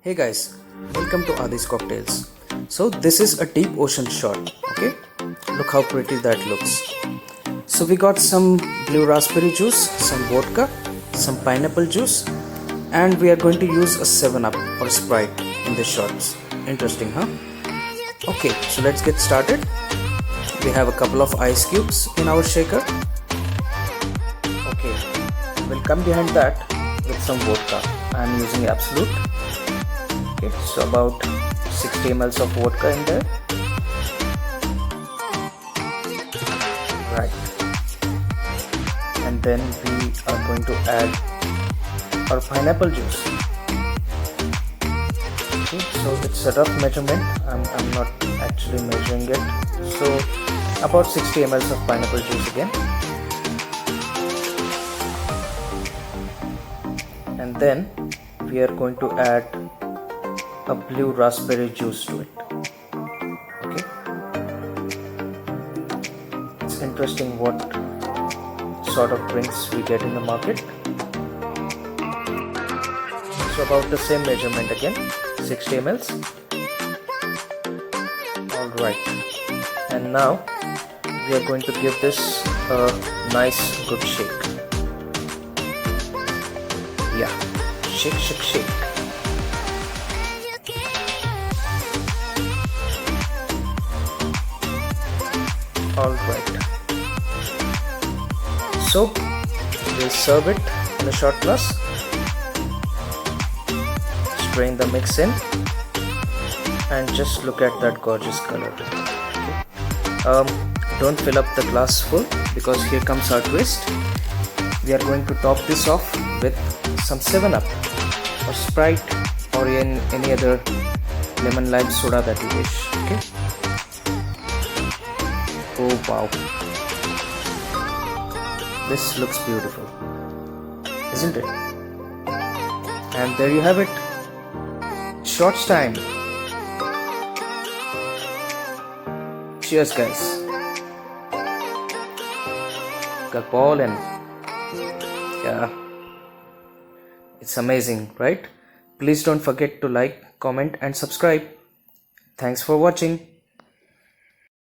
Hey guys, welcome to Adi's Cocktails. So this is a deep ocean shot, okay? Look how pretty that looks. So we got some blue raspberry juice, some vodka, some pineapple juice, and we are going to use a 7-Up or Sprite in this shots. Interesting, huh? Okay, so let's get started. We have a couple of ice cubes in our shaker. Okay, we'll come behind that with some vodka. I'm using Absolute. Okay, so about 60 ml of vodka in there. Right. And then we are going to add our pineapple juice. Okay, so it's a rough measurement. I'm not actually measuring it. So about 60 ml of pineapple juice again. And then we are going to add a blue raspberry juice to it. Okay, it's interesting what sort of drinks we get in the market. So about the same measurement again, 60 ml. Alright, and now we are going to give this a nice good shake. Yeah, shake, shake, shake. Alright, so we'll serve it in a shot glass. Strain the mix in and just look at that gorgeous color. Don't fill up the glass full because here comes our twist. We are going to top this off with some 7-Up or Sprite or any other lemon lime soda that you wish. Okay. Oh wow, this looks beautiful, isn't it? And there you have it. Shots time. Cheers guys. Got ball in. Yeah, it's amazing, right? Please don't forget to like, comment and subscribe. Thanks for watching.